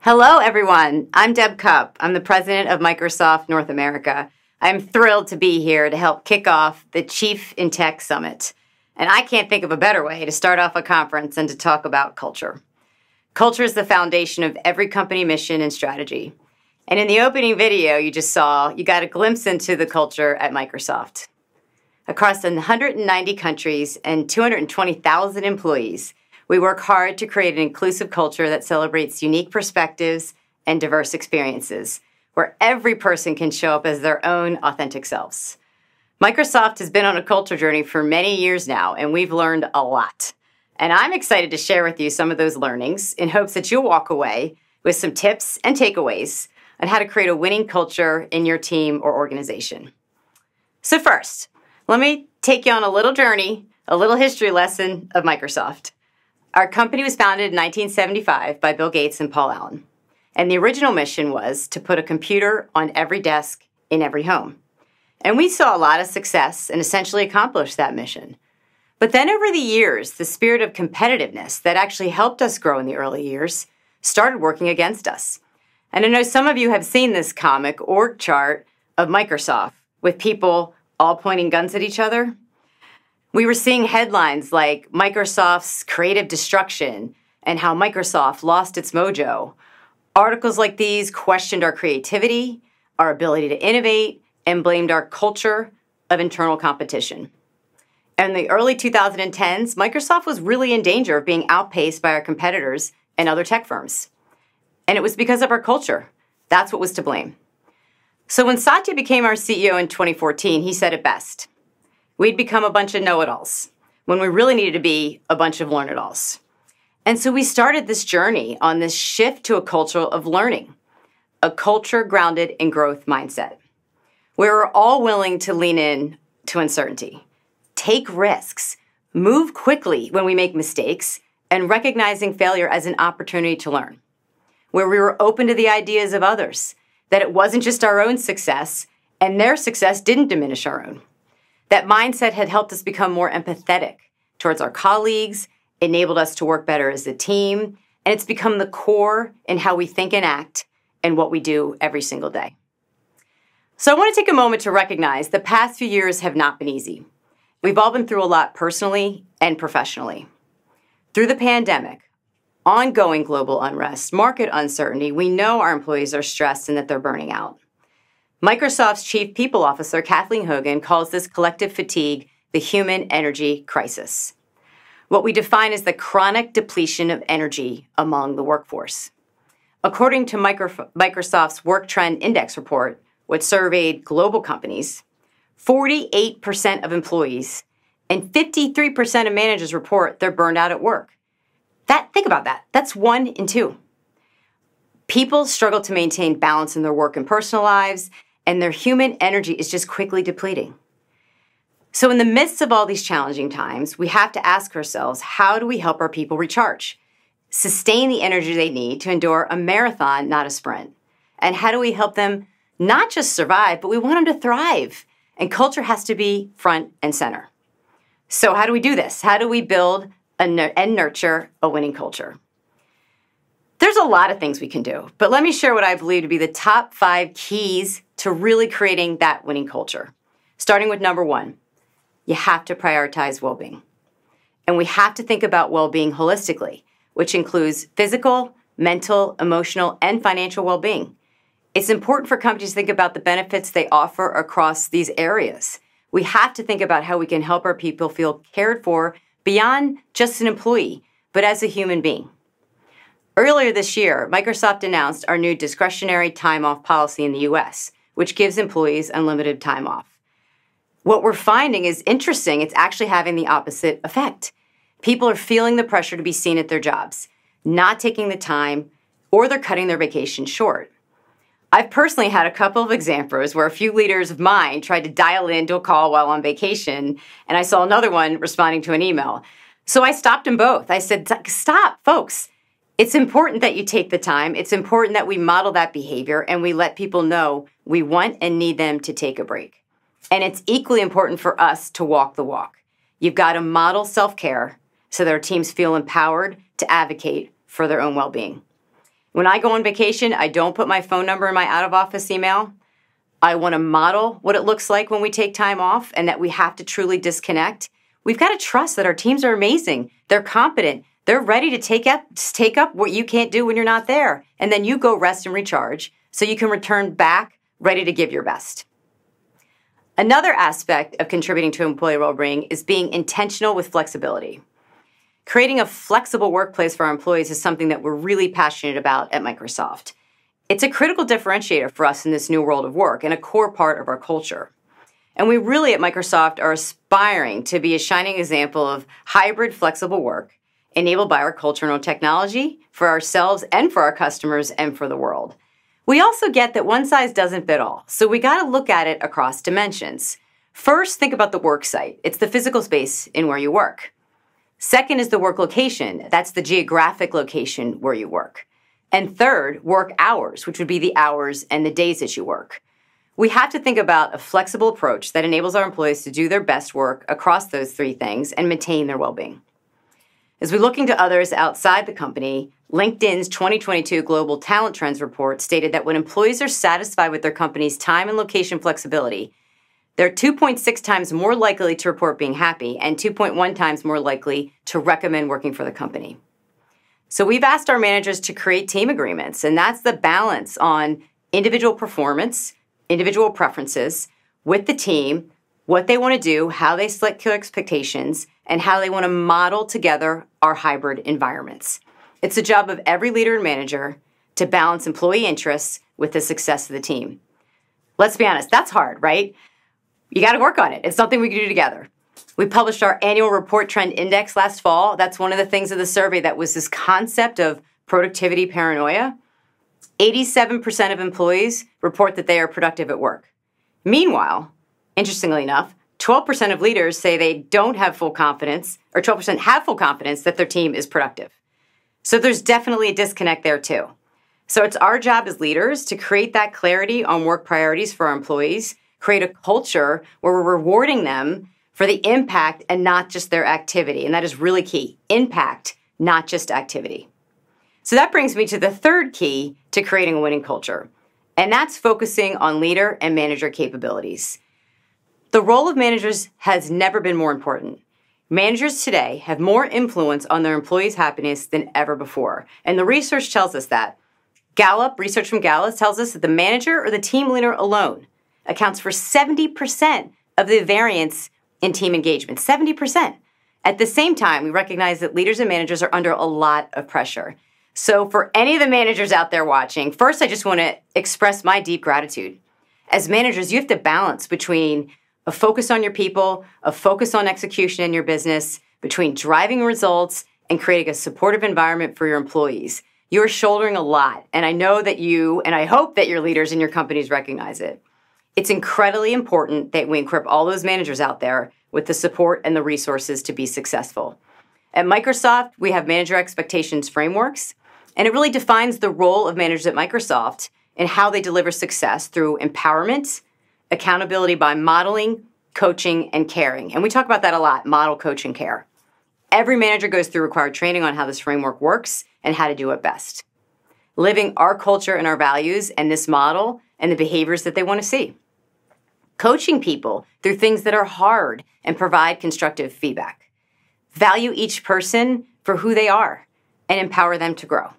Hello, everyone. I'm Deb Cupp. I'm the president of Microsoft North America. I'm thrilled to be here to help kick off the Chief in Tech Summit. And I can't think of a better way to start off a conference than to talk about culture. Culture is the foundation of every company mission and strategy. And in the opening video you just saw, you got a glimpse into the culture at Microsoft. Across 190 countries and 220,000 employees, we work hard to create an inclusive culture that celebrates unique perspectives and diverse experiences, where every person can show up as their own authentic selves. Microsoft has been on a culture journey for many years now, and we've learned a lot. And I'm excited to share with you some of those learnings in hopes that you'll walk away with some tips and takeaways on how to create a winning culture in your team or organization. So first, let me take you on a little journey, a little history lesson of Microsoft. Our company was founded in 1975 by Bill Gates and Paul Allen. And the original mission was to put a computer on every desk in every home. And we saw a lot of success and essentially accomplished that mission. But then over the years, the spirit of competitiveness that actually helped us grow in the early years started working against us. And I know some of you have seen this comic org chart of Microsoft with people all pointing guns at each other. We were seeing headlines like Microsoft's creative destruction and how Microsoft lost its mojo. Articles like these questioned our creativity, our ability to innovate, and blamed our culture of internal competition. In the early 2010s, Microsoft was really in danger of being outpaced by our competitors and other tech firms. And it was because of our culture. That's what was to blame. So when Satya became our CEO in 2014, he said it best. We'd become a bunch of know-it-alls when we really needed to be a bunch of learn-it-alls. And so we started this journey on this shift to a culture of learning, a culture grounded in growth mindset, where we're all willing to lean in to uncertainty, take risks, move quickly when we make mistakes, and recognizing failure as an opportunity to learn, where we were open to the ideas of others, that it wasn't just our own success, and their success didn't diminish our own. That mindset had helped us become more empathetic towards our colleagues, enabled us to work better as a team, and it's become the core in how we think and act and what we do every single day. So I want to take a moment to recognize the past few years have not been easy. We've all been through a lot personally and professionally. Through the pandemic, ongoing global unrest, market uncertainty, we know our employees are stressed and that they're burning out. Microsoft's Chief People Officer, Kathleen Hogan, calls this collective fatigue the human energy crisis. What we define as the chronic depletion of energy among the workforce. According to Microsoft's Work Trend Index report, which surveyed global companies, 48% of employees and 53% of managers report they're burned out at work. Think about that. That's 1 in 2. People struggle to maintain balance in their work and personal lives, and their human energy is just quickly depleting. So in the midst of all these challenging times, we have to ask ourselves, how do we help our people recharge, sustain the energy they need to endure a marathon, not a sprint? And how do we help them not just survive, but we want them to thrive? And culture has to be front and center. So how do we do this? How do we build and nurture a winning culture? There's a lot of things we can do, but let me share what I believe to be the top 5 keys to really creating that winning culture. Starting with number 1, you have to prioritize well-being. And we have to think about well-being holistically, which includes physical, mental, emotional, and financial well-being. It's important for companies to think about the benefits they offer across these areas. We have to think about how we can help our people feel cared for beyond just an employee, but as a human being. Earlier this year, Microsoft announced our new discretionary time off policy in the US, which gives employees unlimited time off. What we're finding is interesting. It's actually having the opposite effect. People are feeling the pressure to be seen at their jobs, not taking the time, or they're cutting their vacation short. I've personally had a couple of examples where a few leaders of mine tried to dial into a call while on vacation, and I saw another one responding to an email. So I stopped them both. I said, stop, folks. It's important that you take the time. It's important that we model that behavior and we let people know we want and need them to take a break. And it's equally important for us to walk the walk. You've got to model self-care so that our teams feel empowered to advocate for their own well-being. When I go on vacation, I don't put my phone number in my out-of-office email. I want to model what it looks like when we take time off and that we have to truly disconnect. We've got to trust that our teams are amazing. They're competent. They're ready to take up what you can't do when you're not there. And then you go rest and recharge so you can return back ready to give your best. Another aspect of contributing to employee well-being is being intentional with flexibility. Creating a flexible workplace for our employees is something that we're really passionate about at Microsoft. It's a critical differentiator for us in this new world of work and a core part of our culture. And we really at Microsoft are aspiring to be a shining example of hybrid flexible work enabled by our culture and technology for ourselves and for our customers and for the world. We also get that one size doesn't fit all, so we got to look at it across dimensions. First, think about the work site. It's the physical space in where you work. Second is the work location. That's the geographic location where you work. And third, work hours, which would be the hours and the days that you work. We have to think about a flexible approach that enables our employees to do their best work across those three things and maintain their well-being. As we look into others outside the company, LinkedIn's 2022 Global Talent Trends report stated that when employees are satisfied with their company's time and location flexibility, they're 2.6 times more likely to report being happy and 2.1 times more likely to recommend working for the company. So we've asked our managers to create team agreements, and that's the balance on individual performance, individual preferences with the team, what they want to do, how they select their expectations, and how they want to model together our hybrid environments. It's the job of every leader and manager to balance employee interests with the success of the team. Let's be honest, that's hard, right? You got to work on it. It's something we can do together. We published our annual report trend index last fall. That's one of the things of the survey that was this concept of productivity paranoia. 87% of employees report that they are productive at work. Meanwhile, interestingly enough, 12% of leaders say they don't have full confidence, or 12% have full confidence that their team is productive. So there's definitely a disconnect there too. So it's our job as leaders to create that clarity on work priorities for our employees, create a culture where we're rewarding them for the impact and not just their activity. And that is really key. Impact, not just activity. So that brings me to the third key to creating a winning culture, and that's focusing on leader and manager capabilities. The role of managers has never been more important. Managers today have more influence on their employees' happiness than ever before. And the research tells us that. Research from Gallup tells us that the manager or the team leader alone accounts for 70% of the variance in team engagement. 70%. At the same time, we recognize that leaders and managers are under a lot of pressure. So for any of the managers out there watching, first I just want to express my deep gratitude. As managers, you have to balance between a focus on your people, a focus on execution in your business, between driving results and creating a supportive environment for your employees. You're shouldering a lot, and I know that you, and I hope that your leaders in your companies recognize it. It's incredibly important that we equip all those managers out there with the support and the resources to be successful. At Microsoft, we have manager expectations frameworks, and it really defines the role of managers at Microsoft and how they deliver success through empowerment, accountability by modeling, coaching, and caring. And we talk about that a lot, model, coach, and care. Every manager goes through required training on how this framework works and how to do it best. Living our culture and our values and this model and the behaviors that they want to see. Coaching people through things that are hard and provide constructive feedback. Value each person for who they are and empower them to grow.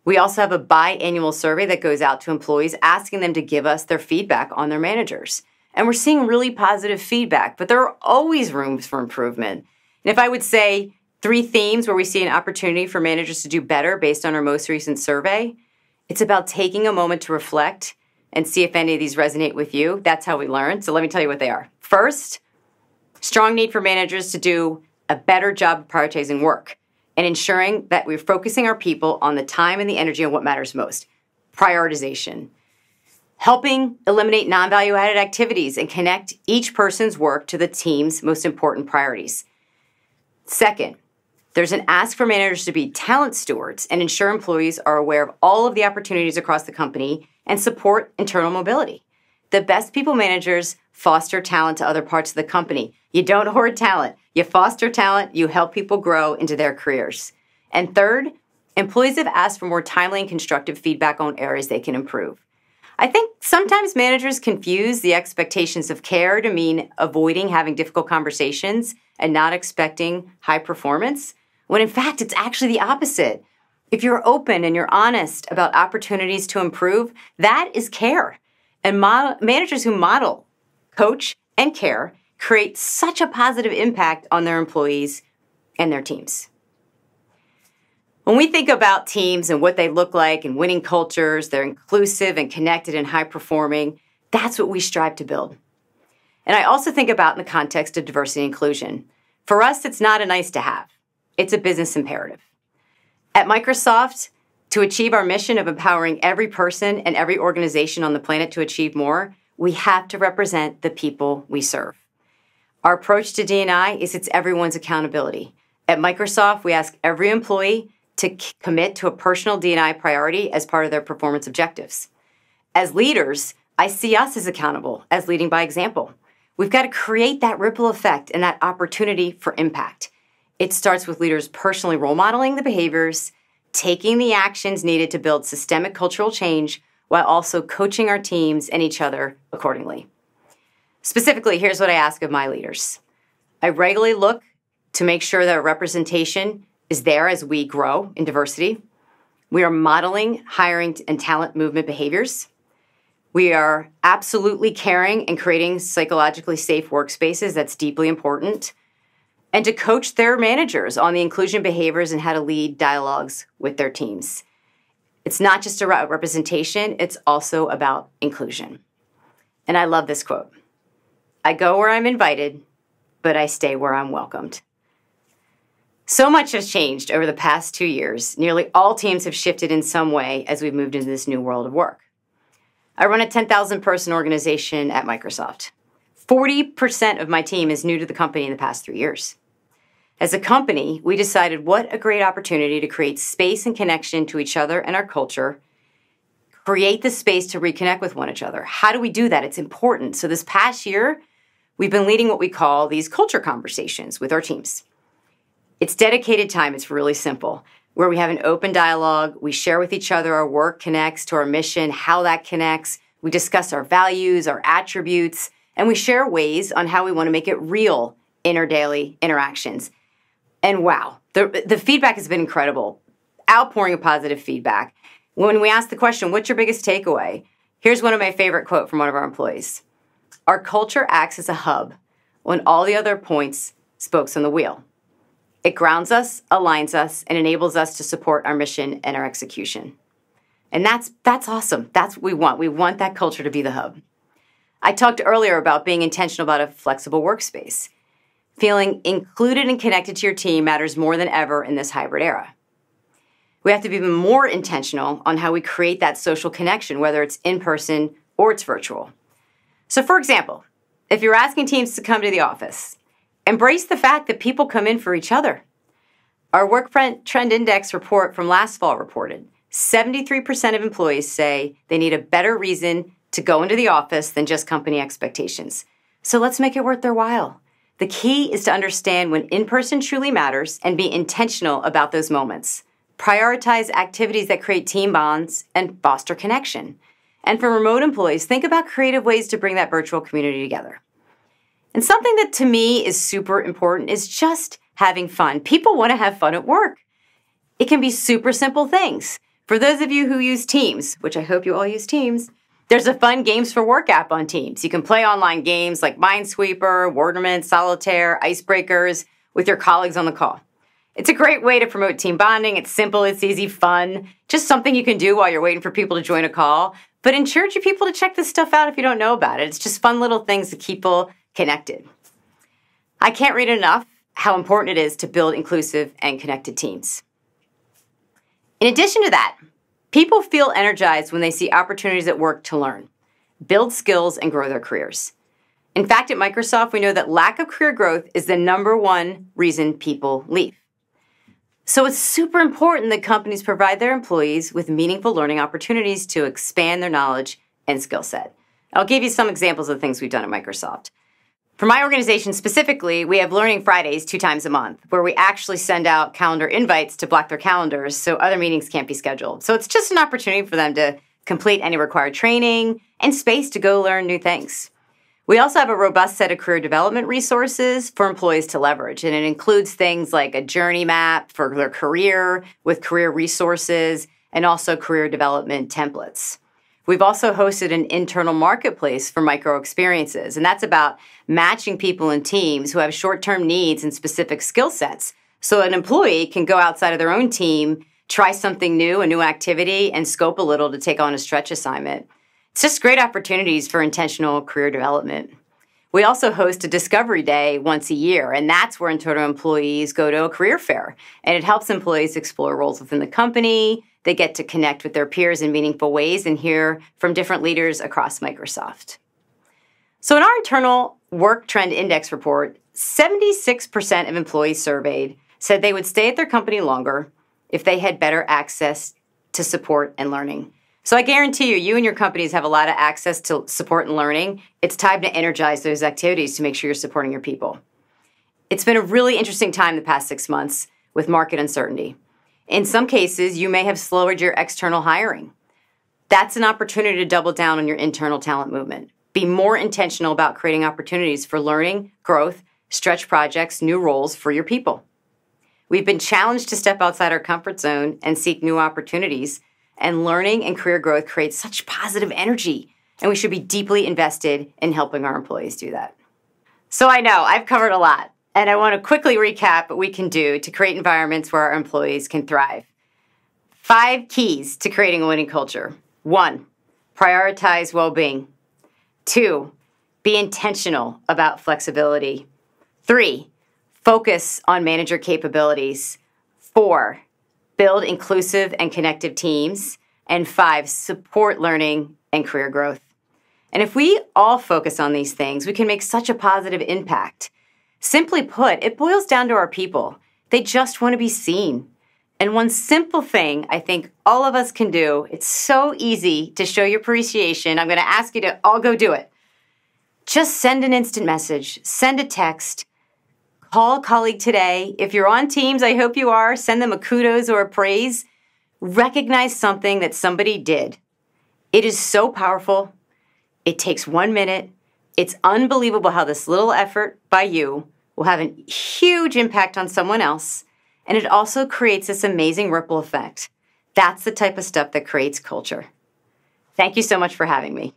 We also have a biannual survey that goes out to employees asking them to give us their feedback on their managers. And we're seeing really positive feedback, but there are always rooms for improvement. And if I would say 3 themes where we see an opportunity for managers to do better based on our most recent survey, it's about taking a moment to reflect and see if any of these resonate with you. That's how we learn. So let me tell you what they are. First, strong need for managers to do a better job of prioritizing work and ensuring that we're focusing our people on the time and the energy on what matters most. Prioritization. Helping eliminate non-value-added activities and connect each person's work to the team's most important priorities. Second, there's an ask for managers to be talent stewards and ensure employees are aware of all of the opportunities across the company and support internal mobility. The best people managers foster talent to other parts of the company. You don't hoard talent. You foster talent. You help people grow into their careers. And third, employees have asked for more timely and constructive feedback on areas they can improve. I think sometimes managers confuse the expectations of care to mean avoiding having difficult conversations and not expecting high performance, when in fact it's actually the opposite. If you're open and you're honest about opportunities to improve, that is care. And managers who model, coach, and care create such a positive impact on their employees and their teams. When we think about teams and what they look like and winning cultures, they're inclusive and connected and high performing. That's what we strive to build. And I also think about in the context of diversity and inclusion. For us, it's not a nice to have. It's a business imperative. At Microsoft, to achieve our mission of empowering every person and every organization on the planet to achieve more, we have to represent the people we serve. Our approach to D&I is it's everyone's accountability. At Microsoft, we ask every employee to commit to a personal D&I priority as part of their performance objectives. As leaders, I see us as accountable, as leading by example. We've got to create that ripple effect and that opportunity for impact. It starts with leaders personally role modeling the behaviors, taking the actions needed to build systemic cultural change, while also coaching our teams and each other accordingly. Specifically, here's what I ask of my leaders. I regularly look to make sure that our representation is there as we grow in diversity. We are modeling hiring and talent movement behaviors. We are absolutely caring and creating psychologically safe workspaces. That's deeply important. And to coach their managers on the inclusion behaviors and how to lead dialogues with their teams. It's not just about representation, it's also about inclusion. And I love this quote. I go where I'm invited, but I stay where I'm welcomed. So much has changed over the past 2 years. Nearly all teams have shifted in some way as we've moved into this new world of work. I run a 10,000-person organization at Microsoft. 40% of my team is new to the company in the past 3 years. As a company, we decided what a great opportunity to create space and connection to each other and our culture, create the space to reconnect with one another. How do we do that? It's important. So this past year, we've been leading what we call these culture conversations with our teams. It's dedicated time. It's really simple, where we have an open dialogue. We share with each other our work connects to our mission, how that connects. We discuss our values, our attributes, and we share ways on how we want to make it real in our daily interactions. And wow, the feedback has been incredible. Outpouring of positive feedback. When we ask the question, what's your biggest takeaway? Here's one of my favorite quotes from one of our employees. Our culture acts as a hub when all the other points spokes on the wheel. It grounds us, aligns us, and enables us to support our mission and our execution. And that's awesome. That's what we want. We want that culture to be the hub. I talked earlier about being intentional about a flexible workspace. Feeling included and connected to your team matters more than ever in this hybrid era. We have to be even more intentional on how we create that social connection, whether it's in person or it's virtual. So for example, if you're asking teams to come to the office, embrace the fact that people come in for each other. Our Work Trend Index report from last fall reported 73% of employees say they need a better reason to go into the office than just company expectations. So let's make it worth their while. The key is to understand when in-person truly matters and be intentional about those moments. Prioritize activities that create team bonds and foster connection. And for remote employees, think about creative ways to bring that virtual community together. And something that to me is super important is just having fun. People want to have fun at work. It can be super simple things. For those of you who use Teams, which I hope you all use Teams, there's a fun Games for Work app on Teams. You can play online games like Minesweeper, Wordament, Solitaire, Icebreakers with your colleagues on the call. It's a great way to promote team bonding. It's simple, it's easy, fun. Just something you can do while you're waiting for people to join a call. But encourage your people to check this stuff out if you don't know about it. It's just fun little things to keep people connected. I can't read enough how important it is to build inclusive and connected teams. In addition to that, people feel energized when they see opportunities at work to learn, build skills, and grow their careers. In fact, at Microsoft, we know that lack of career growth is the number one reason people leave. So it's super important that companies provide their employees with meaningful learning opportunities to expand their knowledge and skill set. I'll give you some examples of things we've done at Microsoft. For my organization specifically, we have Learning Fridays 2 times a month, where we actually send out calendar invites to block their calendars so other meetings can't be scheduled. So it's just an opportunity for them to complete any required training and space to go learn new things. We also have a robust set of career development resources for employees to leverage, and it includes things like a journey map for their career with career resources and also career development templates. We've also hosted an internal marketplace for micro experiences, and that's about matching people in teams who have short-term needs and specific skill sets. So an employee can go outside of their own team, try something new, a new activity, and scope a little to take on a stretch assignment. It's just great opportunities for intentional career development. We also host a Discovery Day once a year, and that's where internal employees go to a career fair. And it helps employees explore roles within the company. They get to connect with their peers in meaningful ways and hear from different leaders across Microsoft. So in our internal Work Trend Index report, 76% of employees surveyed said they would stay at their company longer if they had better access to support and learning. So I guarantee you, you and your companies have a lot of access to support and learning. It's time to energize those activities to make sure you're supporting your people. It's been a really interesting time the past 6 months with market uncertainty. In some cases, you may have slowed your external hiring. That's an opportunity to double down on your internal talent movement. Be more intentional about creating opportunities for learning, growth, stretch projects, new roles for your people. We've been challenged to step outside our comfort zone and seek new opportunities, and learning and career growth creates such positive energy, and we should be deeply invested in helping our employees do that. So I know I've covered a lot, and I want to quickly recap what we can do to create environments where our employees can thrive. 5 keys to creating a winning culture. 1, prioritize well-being. 2, be intentional about flexibility. 3, focus on manager capabilities. 4, build inclusive and connective teams. And 5, support learning and career growth. And if we all focus on these things, we can make such a positive impact. Simply put, it boils down to our people. They just want to be seen. And one simple thing I think all of us can do, it's so easy to show your appreciation. I'm going to ask you to all go do it. Just send an instant message, send a text, call a colleague today. If you're on Teams, I hope you are, send them a kudos or a praise. Recognize something that somebody did. It is so powerful. It takes 1 minute. It's unbelievable how this little effort by you will have a huge impact on someone else. And it also creates this amazing ripple effect. That's the type of stuff that creates culture. Thank you so much for having me.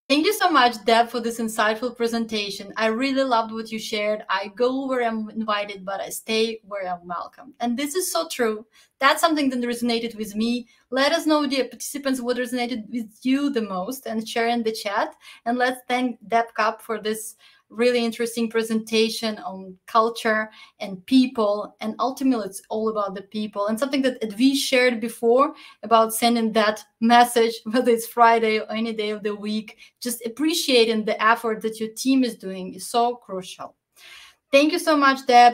Thank you so much, Deb, for this insightful presentation. I really loved what you shared. I go where I'm invited, but I stay where I'm welcome. And this is so true. That's something that resonated with me. Let us know, dear participants, what resonated with you the most and share in the chat. And let's thank Deb Cupp for this really interesting presentation on culture and people. And ultimately, it's all about the people. And something that Edvi shared before about sending that message, whether it's Friday or any day of the week, just appreciating the effort that your team is doing is so crucial. Thank you so much, Deb.